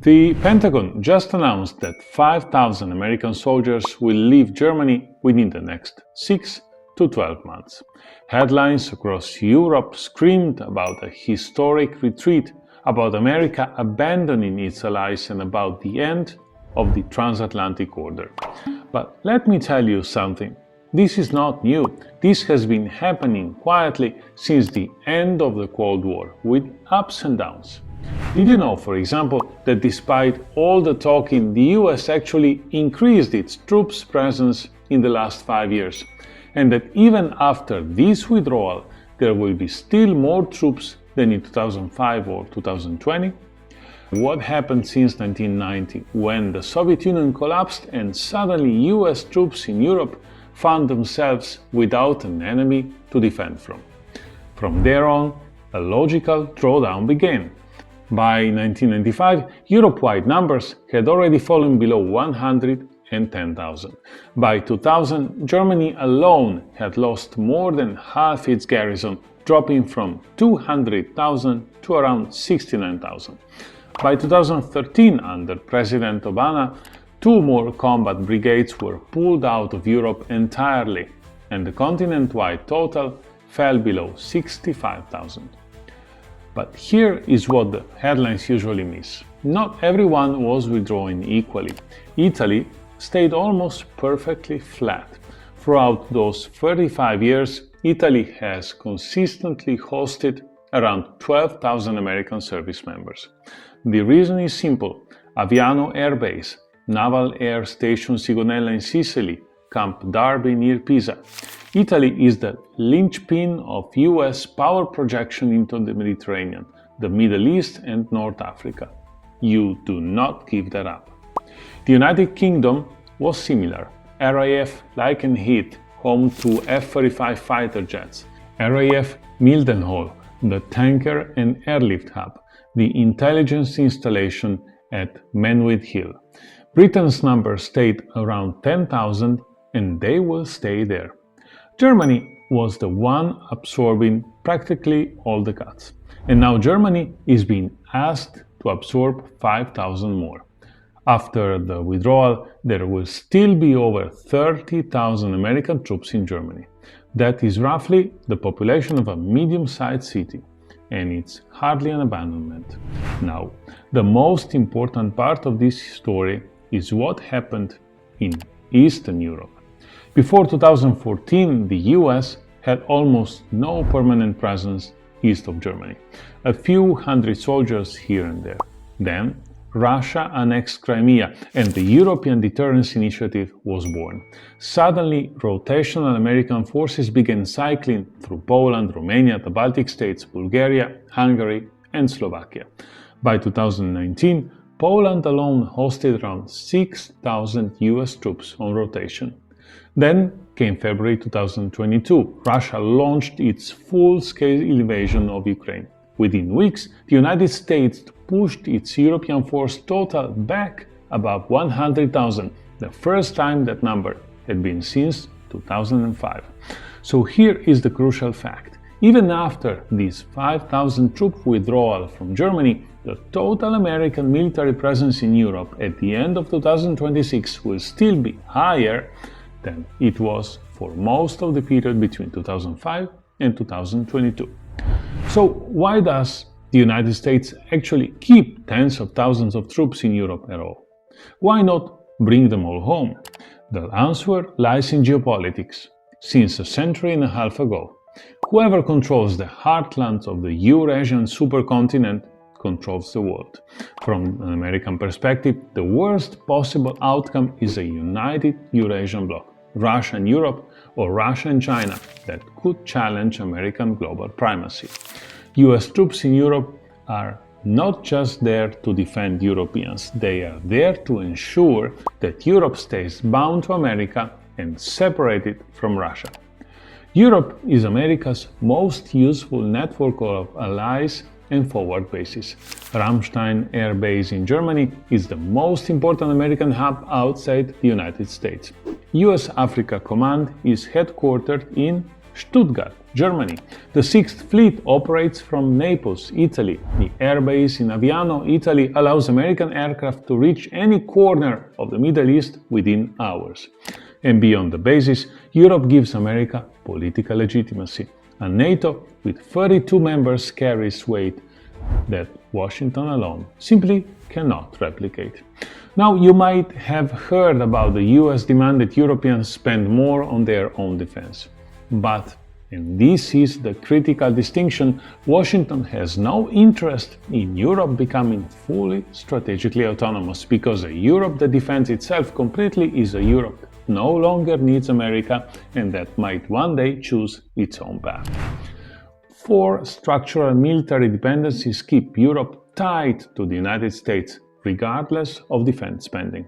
The Pentagon just announced that 5,000 American soldiers will leave Germany within the next 6 to 12 months. Headlines across Europe screamed about a historic retreat, about America abandoning its allies, and about the end of the transatlantic order. But let me tell you something. This is not new. This has been happening quietly since the end of the Cold War, with ups and downs. Did you know, for example, that despite all the talking, the US actually increased its troops presence in the last 5 years, and that even after this withdrawal, there will be still more troops than in 2005 or 2020? What happened since 1990, when the Soviet Union collapsed and suddenly US troops in Europe found themselves without an enemy to defend from? From there on, a logical drawdown began. By 1995, Europe-wide numbers had already fallen below 110,000. By 2000, Germany alone had lost more than half its garrison, dropping from 200,000 to around 69,000. By 2013, under President Obama, 2 more combat brigades were pulled out of Europe entirely, and the continent-wide total fell below 65,000. But here is what the headlines usually miss. Not everyone was withdrawing equally. Italy stayed almost perfectly flat. Throughout those 35 years, Italy has consistently hosted around 12,000 American service members. The reason is simple: Aviano Air Base, Naval Air Station Sigonella in Sicily, Camp Darby near Pisa. Italy is the linchpin of US power projection into the Mediterranean, the Middle East and North Africa. You do not give that up. The United Kingdom was similar. RAF Lakenheath, home to F-35 fighter jets. RAF Mildenhall, the tanker and airlift hub. The intelligence installation at Menwith Hill. Britain's number stayed around 10,000, and they will stay there. Germany was the one absorbing practically all the cuts, and now Germany is being asked to absorb 5,000 more. After the withdrawal, there will still be over 30,000 American troops in Germany. That is roughly the population of a medium-sized city, and it's hardly an abandonment. Now, the most important part of this story is what happened in Eastern Europe. Before 2014, the US had almost no permanent presence east of Germany, a few hundred soldiers here and there. Then, Russia annexed Crimea, and the European Deterrence Initiative was born. Suddenly, rotational American forces began cycling through Poland, Romania, the Baltic states, Bulgaria, Hungary, and Slovakia. By 2019, Poland alone hosted around 6,000 US troops on rotation. Then came February 2022. Russia launched its full-scale invasion of Ukraine. Within weeks, the United States pushed its European force total back above 100,000, the first time that number had been since 2005. So here is the crucial fact. Even after this 5,000 troop withdrawal from Germany, the total American military presence in Europe at the end of 2026 will still be higher than it was for most of the period between 2005 and 2022. So why does the United States actually keep tens of thousands of troops in Europe at all? Why not bring them all home? The answer lies in geopolitics. Since a century and a half ago, whoever controls the heartland of the Eurasian supercontinent controls the world. From an American perspective, the worst possible outcome is a united Eurasian bloc, Russia and Europe, or Russia and China, that could challenge American global primacy. US troops in Europe are not just there to defend Europeans, they are there to ensure that Europe stays bound to America and separated from Russia. Europe is America's most useful network of allies and forward bases. Ramstein Air Base in Germany is the most important American hub outside the United States. US Africa Command is headquartered in Stuttgart, Germany. The 6th Fleet operates from Naples, Italy. The airbase in Aviano, Italy allows American aircraft to reach any corner of the Middle East within hours. And beyond the bases, Europe gives America political legitimacy. A NATO with 32 members carries weight that Washington alone simply cannot replicate. Now, you might have heard about the US demand that Europeans spend more on their own defense. But, and this is the critical distinction, Washington has no interest in Europe becoming fully strategically autonomous, because a Europe that defends itself completely is a Europe that no longer needs America and that might one day choose its own path. 4 structural military dependencies keep Europe tied to the United States, regardless of defense spending.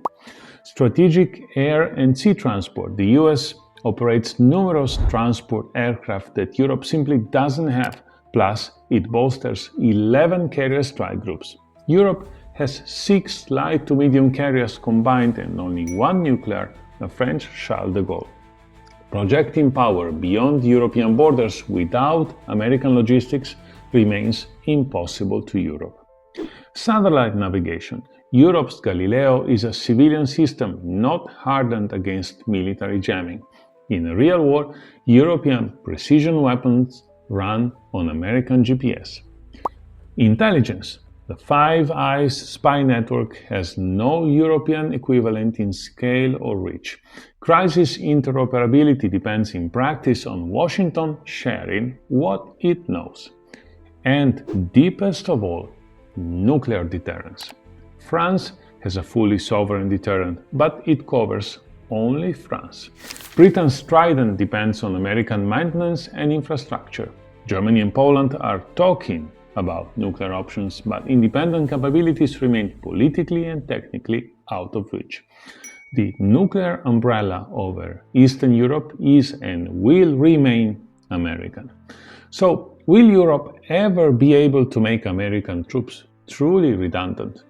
Strategic air and sea transport. The US operates numerous transport aircraft that Europe simply doesn't have, plus it bolsters 11 carrier strike groups. Europe has 6 light to medium carriers combined and only 1 nuclear, the French Charles de Gaulle. Projecting power beyond European borders without American logistics remains impossible to Europe. Satellite navigation. Europe's Galileo is a civilian system not hardened against military jamming. In a real war, European precision weapons run on American GPS. Intelligence. The Five Eyes spy network has no European equivalent in scale or reach. Crisis interoperability depends in practice on Washington sharing what it knows. And deepest of all, nuclear deterrence. France has a fully sovereign deterrent, but it covers only France. Britain's Trident depends on American maintenance and infrastructure. Germany and Poland are talking about nuclear options, but independent capabilities remain politically and technically out of reach. The nuclear umbrella over Eastern Europe is and will remain American. So, will Europe ever be able to make American troops truly redundant?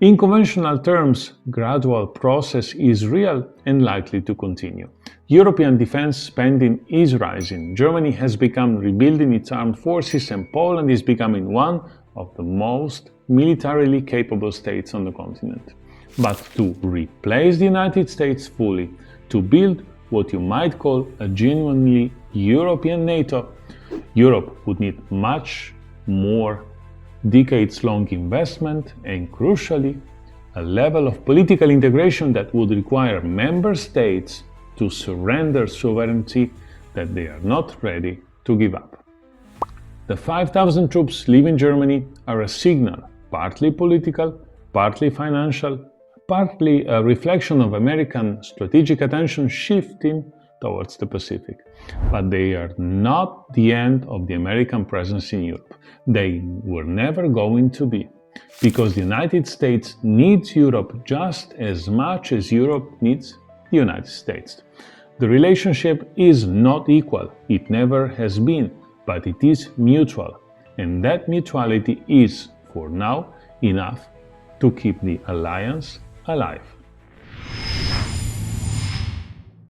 In conventional terms, gradual process is real and likely to continue. European defense spending is rising. Germany has begun rebuilding its armed forces, and Poland is becoming one of the most militarily capable states on the continent. But to replace the United States fully, to build what you might call a genuinely European NATO, Europe would need much more decades-long investment and, crucially, a level of political integration that would require member states to surrender sovereignty that they are not ready to give up. The 5,000 troops leaving Germany are a signal, partly political, partly financial, partly a reflection of American strategic attention shifting towards the Pacific. But they are not the end of the American presence in Europe. They were never going to be, because the United States needs Europe just as much as Europe needs the United States. The relationship is not equal, it never has been, but it is mutual, and that mutuality is, for now, enough to keep the alliance alive.